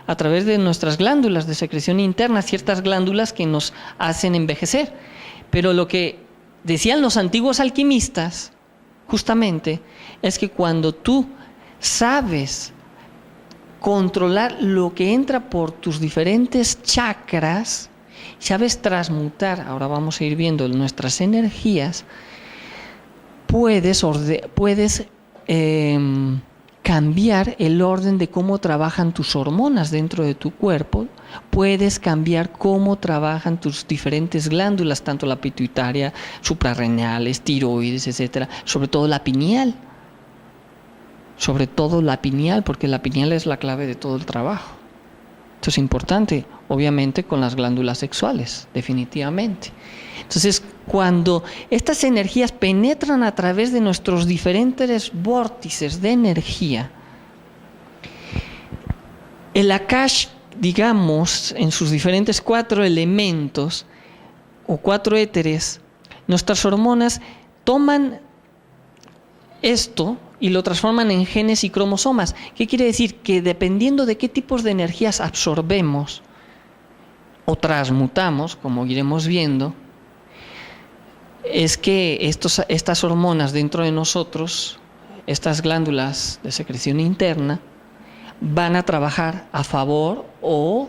a través de nuestras glándulas de secreción interna, ciertas glándulas que nos hacen envejecer. Pero lo que decían los antiguos alquimistas, justamente, es que cuando tú sabes controlar lo que entra por tus diferentes chakras, sabes transmutar, ahora vamos a ir viendo nuestras energías, puedes cambiar el orden de cómo trabajan tus hormonas dentro de tu cuerpo, puedes cambiar cómo trabajan tus diferentes glándulas, tanto la pituitaria, suprarrenales, tiroides, etcétera, sobre todo la pineal. Sobre todo la pineal, porque la pineal es la clave de todo el trabajo. Esto es importante, obviamente, con las glándulas sexuales, definitivamente. Entonces, cuando estas energías penetran a través de nuestros diferentes vórtices de energía, el Akash, digamos, en sus diferentes 4 elementos o 4 éteres, nuestras hormonas toman esto y lo transforman en genes y cromosomas. ¿Qué quiere decir? Que dependiendo de qué tipos de energías absorbemos o transmutamos, como iremos viendo, es que estas hormonas dentro de nosotros, estas glándulas de secreción interna, van a trabajar a favor o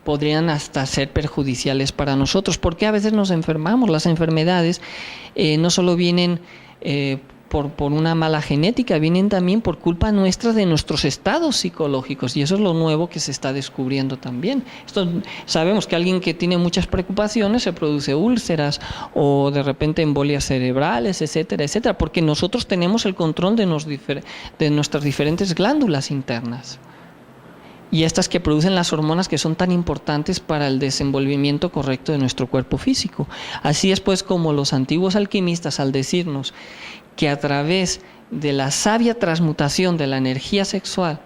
podrían hasta ser perjudiciales para nosotros, porque a veces nos enfermamos. Las enfermedades no solo vienen por una mala genética, vienen también por culpa nuestra de nuestros estados psicológicos, y eso es lo nuevo que se está descubriendo también. Sabemos que alguien que tiene muchas preocupaciones se produce úlceras o de repente embolias cerebrales, etcétera, etcétera, porque nosotros tenemos el control de nuestras diferentes glándulas internas. Y estas que producen las hormonas que son tan importantes para el desenvolvimiento correcto de nuestro cuerpo físico. Así es pues como los antiguos alquimistas, al decirnos que a través de la sabia transmutación de la energía sexual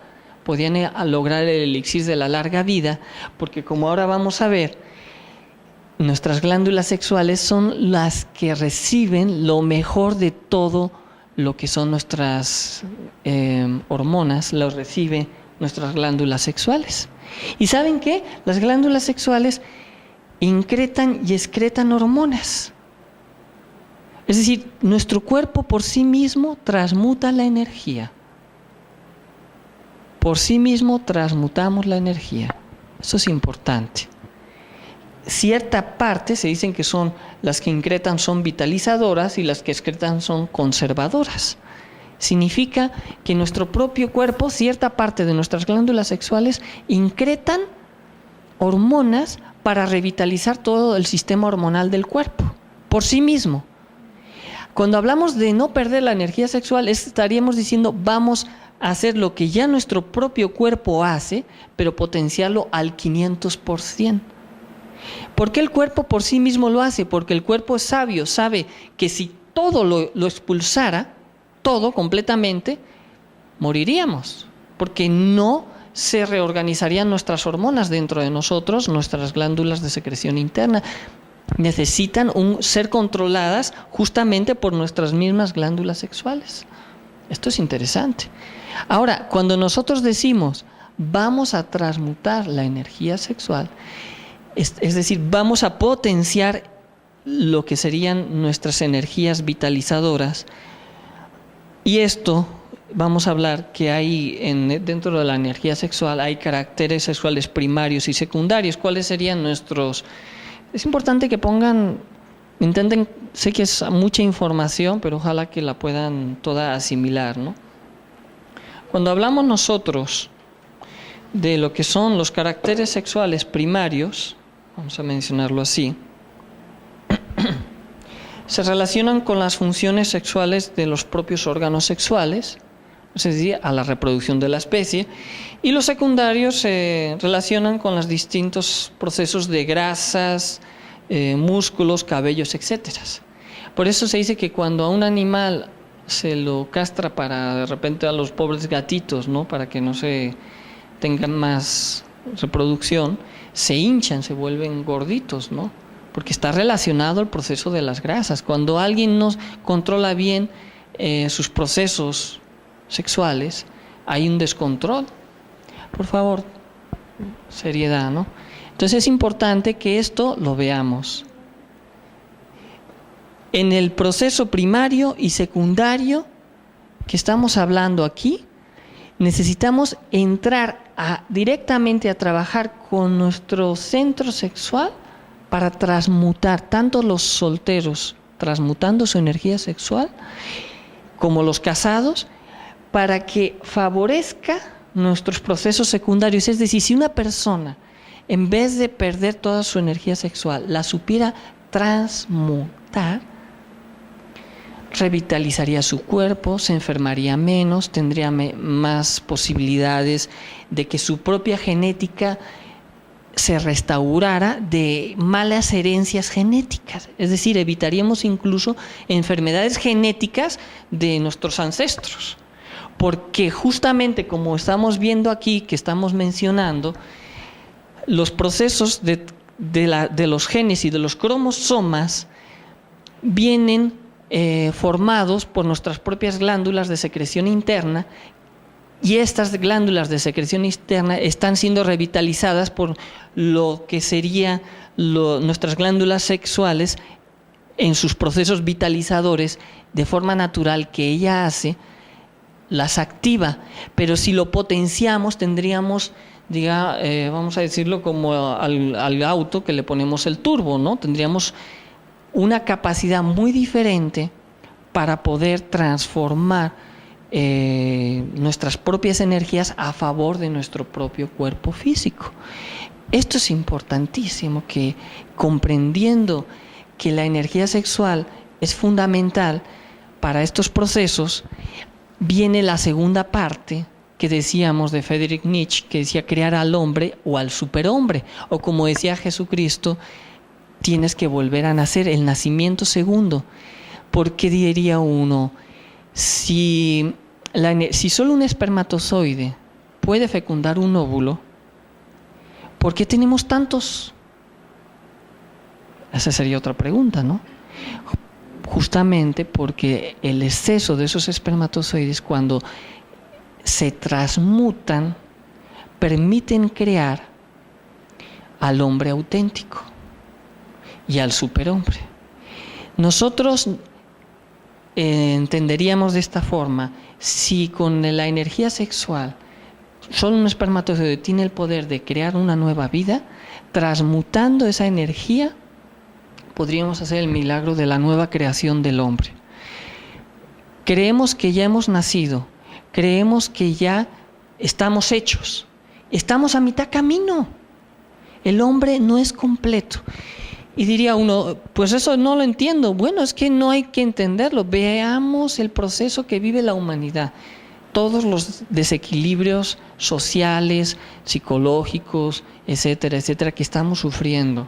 podían lograr el elixir de la larga vida, porque como ahora vamos a ver, nuestras glándulas sexuales son las que reciben lo mejor de todo lo que son nuestras hormonas, los reciben nuestras glándulas sexuales. ¿Y saben qué? Las glándulas sexuales incretan y excretan hormonas. Es decir, nuestro cuerpo por sí mismo transmuta la energía. Por sí mismo transmutamos la energía. Eso es importante. Cierta parte se dicen que son las que incretan son vitalizadoras y las que excretan son conservadoras. Significa que nuestro propio cuerpo, cierta parte de nuestras glándulas sexuales incretan hormonas para revitalizar todo el sistema hormonal del cuerpo, por sí mismo. Cuando hablamos de no perder la energía sexual, estaríamos diciendo vamos a hacer lo que ya nuestro propio cuerpo hace, pero potenciarlo al 500%. ¿Por qué el cuerpo por sí mismo lo hace? Porque el cuerpo es sabio, sabe que si todo lo expulsara, todo completamente, moriríamos, porque no se reorganizarían nuestras hormonas dentro de nosotros, nuestras glándulas de secreción interna. Necesitan ser controladas justamente por nuestras mismas glándulas sexuales. Esto es interesante. Ahora, cuando nosotros decimos vamos a transmutar la energía sexual, es decir, vamos a potenciar lo que serían nuestras energías vitalizadoras, y esto vamos a hablar que hay dentro de la energía sexual hay caracteres sexuales primarios y secundarios. ¿Cuáles serían nuestros? Es importante que intenten, sé que es mucha información, pero ojalá que la puedan toda asimilar, ¿no? Cuando hablamos nosotros de lo que son los caracteres sexuales primarios, vamos a mencionarlo así, se relacionan con las funciones sexuales de los propios órganos sexuales, es decir, a la reproducción de la especie, y los secundarios se relacionan con los distintos procesos de grasas, músculos, cabellos, etcétera. Por eso se dice que cuando a un animal se lo castra para de repente a los pobres gatitos, ¿no?, para que no se tengan más reproducción, se hinchan, se vuelven gorditos, ¿no?, porque está relacionado al proceso de las grasas. Cuando alguien no controla bien sus procesos sexuales, hay un descontrol. Por favor, seriedad, ¿no? Entonces es importante que esto lo veamos. En el proceso primario y secundario que estamos hablando aquí, necesitamos entrar directamente a trabajar con nuestro centro sexual para transmutar tanto los solteros, transmutando su energía sexual, como los casados, para que favorezca nuestros procesos secundarios. Es decir, si una persona, en vez de perder toda su energía sexual, la supiera transmutar, revitalizaría su cuerpo, se enfermaría menos, tendría más posibilidades de que su propia genética se restaurara de malas herencias genéticas. Es decir, evitaríamos incluso enfermedades genéticas de nuestros ancestros. Porque justamente como estamos viendo aquí, que estamos mencionando, los procesos de los genes y de los cromosomas vienen formados por nuestras propias glándulas de secreción interna, y estas glándulas de secreción interna están siendo revitalizadas por lo que serían nuestras glándulas sexuales en sus procesos vitalizadores de forma natural que ella hace, las activa. Pero si lo potenciamos, tendríamos, vamos a decirlo como al auto que le ponemos el turbo, ¿no? Tendríamos una capacidad muy diferente para poder transformar nuestras propias energías a favor de nuestro propio cuerpo físico. Esto es importantísimo, que comprendiendo que la energía sexual es fundamental para estos procesos, viene la segunda parte que decíamos de Friedrich Nietzsche, que decía crear al hombre o al superhombre, o como decía Jesucristo, tienes que volver a nacer, el nacimiento segundo. Porque diría uno, si solo un espermatozoide puede fecundar un óvulo, ¿por qué tenemos tantos? Esa sería otra pregunta, ¿no? Justamente porque el exceso de esos espermatozoides, cuando se transmutan, permiten crear al hombre auténtico y al superhombre. Nosotros entenderíamos de esta forma: si con la energía sexual solo un espermatozoide tiene el poder de crear una nueva vida, transmutando esa energía podríamos hacer el milagro de la nueva creación del hombre. Creemos que ya hemos nacido, creemos que ya estamos hechos, estamos a mitad camino. El hombre no es completo. Y diría uno, pues eso no lo entiendo. Bueno, es que no hay que entenderlo. Veamos el proceso que vive la humanidad. Todos los desequilibrios sociales, psicológicos, etcétera, etcétera, que estamos sufriendo.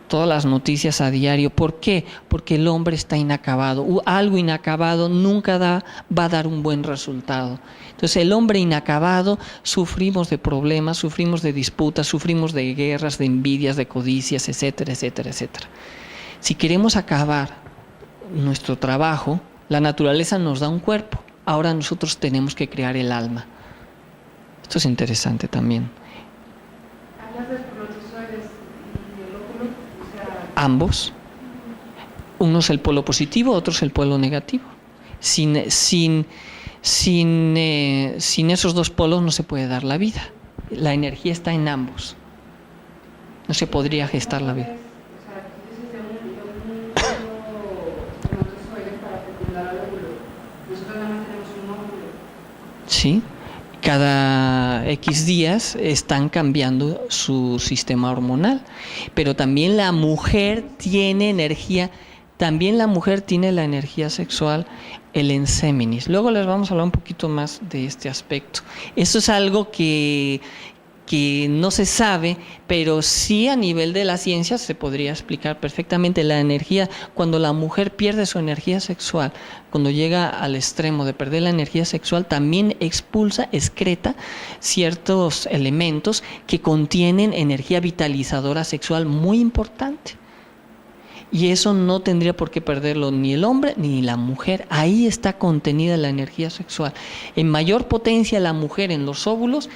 Todas las noticias a diario. ¿Por qué? Porque el hombre está inacabado. Algo inacabado nunca va a dar un buen resultado. Entonces el hombre inacabado, sufrimos de problemas, sufrimos de disputas, sufrimos de guerras, de envidias, de codicias, etcétera, etcétera, etcétera. Si queremos acabar nuestro trabajo, la naturaleza nos da un cuerpo. Ahora nosotros tenemos que crear el alma. Esto es interesante también. Ambos, uno es el polo positivo, otro es el polo negativo. Sin esos dos polos no se puede dar la vida. La energía está en ambos. No se podría gestar la vida. Sí, cada X días están cambiando su sistema hormonal, pero también la mujer tiene energía, también la mujer tiene la energía sexual, el enseminis. Luego les vamos a hablar un poquito más de este aspecto. Eso es algo que no se sabe, pero sí a nivel de la ciencia se podría explicar perfectamente. La energía, cuando la mujer pierde su energía sexual, cuando llega al extremo de perder la energía sexual, también excreta ciertos elementos que contienen energía vitalizadora sexual muy importante. Y eso no tendría por qué perderlo ni el hombre ni la mujer. Ahí está contenida la energía sexual. En mayor potencia la mujer en los óvulos,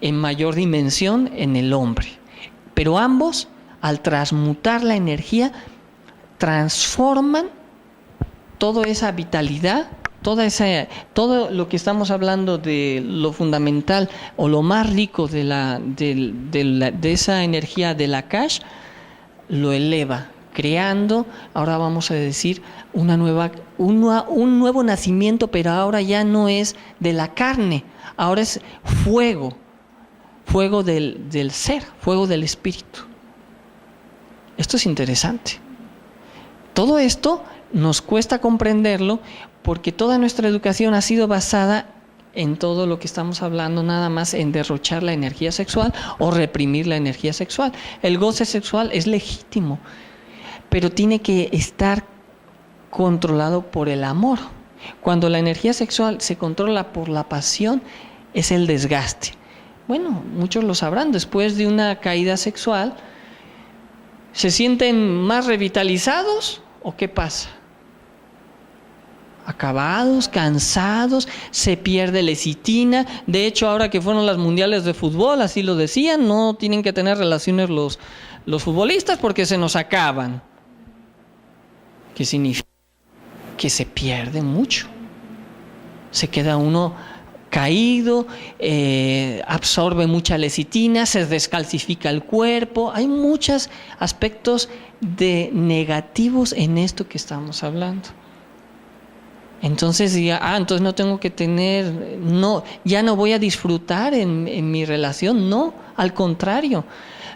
en mayor dimensión en el hombre. Pero ambos, al transmutar la energía, transforman toda esa vitalidad, todo lo que estamos hablando de lo fundamental o lo más rico de esa energía del Akash, lo eleva, creando, ahora vamos a decir, un nuevo nacimiento, pero ahora ya no es de la carne, ahora es fuego del ser, fuego del espíritu. Esto es interesante. Todo esto nos cuesta comprenderlo porque toda nuestra educación ha sido basada en todo lo que estamos hablando, nada más en derrochar la energía sexual o reprimir la energía sexual. El goce sexual es legítimo, pero tiene que estar controlado por el amor. Cuando la energía sexual se controla por la pasión, es el desgaste. Bueno, muchos lo sabrán, después de una caída sexual, ¿se sienten más revitalizados o qué pasa? Acabados, cansados, se pierde lecitina. De hecho, ahora que fueron las mundiales de fútbol, así lo decían, no tienen que tener relaciones los futbolistas porque se nos acaban. ¿Qué significa? Que se pierde mucho. Se queda uno caído, absorbe mucha lecitina, se descalcifica el cuerpo. Hay muchos aspectos negativos en esto que estamos hablando. Entonces entonces no tengo que tener, ya no voy a disfrutar en mi relación. No, al contrario.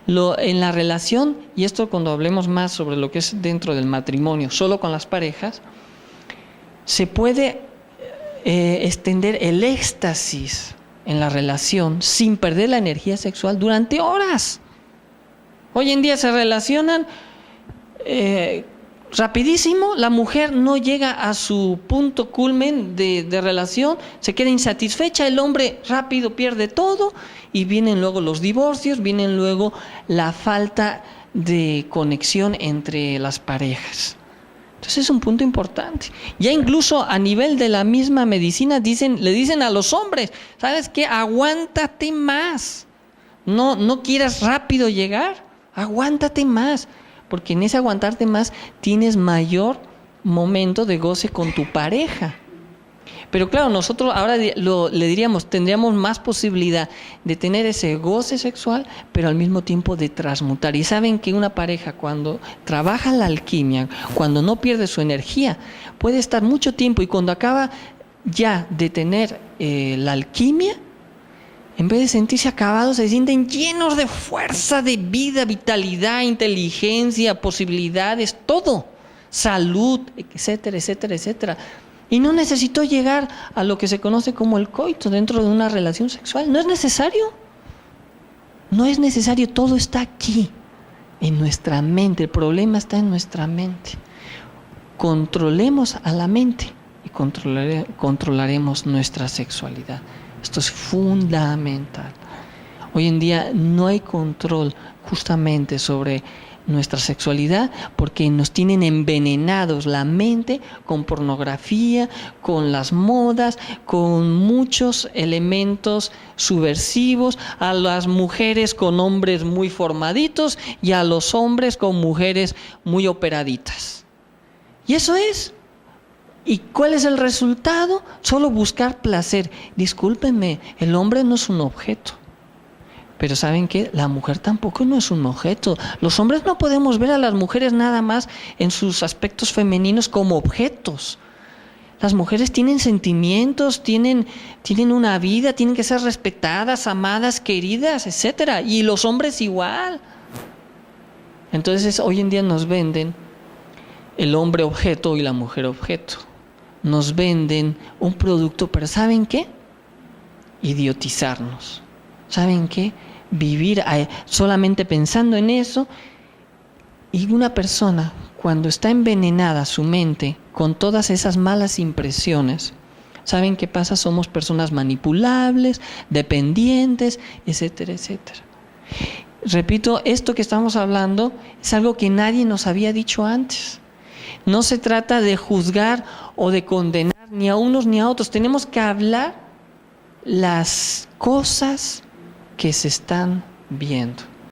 En la relación, y esto cuando hablemos más sobre lo que es dentro del matrimonio, solo con las parejas, se puede extender el éxtasis en la relación sin perder la energía sexual durante horas. Hoy en día se relacionan rapidísimo, la mujer no llega a su punto culmen de relación, se queda insatisfecha, el hombre rápido pierde todo y vienen luego los divorcios, vienen luego la falta de conexión entre las parejas. Entonces es un punto importante. Ya incluso a nivel de la misma medicina le dicen a los hombres, ¿sabes qué? Aguántate más. No quieras rápido llegar, aguántate más. Porque en ese aguantarte más tienes mayor momento de goce con tu pareja. Pero claro, nosotros ahora le diríamos, tendríamos más posibilidad de tener ese goce sexual, pero al mismo tiempo de transmutar. Y saben que una pareja cuando trabaja la alquimia, cuando no pierde su energía, puede estar mucho tiempo y cuando acaba ya de tener la alquimia, en vez de sentirse acabados, se sienten llenos de fuerza, de vida, vitalidad, inteligencia, posibilidades, todo, salud, etcétera, etcétera, etcétera. Y no necesitó llegar a lo que se conoce como el coito dentro de una relación sexual. No es necesario. No es necesario, todo está aquí, en nuestra mente. El problema está en nuestra mente. Controlemos a la mente y controlaremos nuestra sexualidad. Esto es fundamental. Hoy en día no hay control justamente sobre nuestra sexualidad porque nos tienen envenenados la mente con pornografía, con las modas, con muchos elementos subversivos, a las mujeres con hombres muy formaditos y a los hombres con mujeres muy operaditas. Y eso es. ¿Y cuál es el resultado? Solo buscar placer. Discúlpenme, el hombre no es un objeto. Pero ¿saben qué? La mujer tampoco no es un objeto. Los hombres no podemos ver a las mujeres nada más en sus aspectos femeninos como objetos. Las mujeres tienen sentimientos, tienen una vida, tienen que ser respetadas, amadas, queridas, etcétera. Y los hombres igual. Entonces hoy en día nos venden el hombre objeto y la mujer objeto. Nos venden un producto, pero ¿saben qué? Idiotizarnos. ¿Saben qué? Vivir solamente pensando en eso. Y una persona, cuando está envenenada su mente con todas esas malas impresiones, ¿saben qué pasa? Somos personas manipulables, dependientes, etcétera, etcétera. Repito, esto que estamos hablando es algo que nadie nos había dicho antes. No se trata de juzgar o de condenar ni a unos ni a otros. Tenemos que hablar las cosas que se están viendo.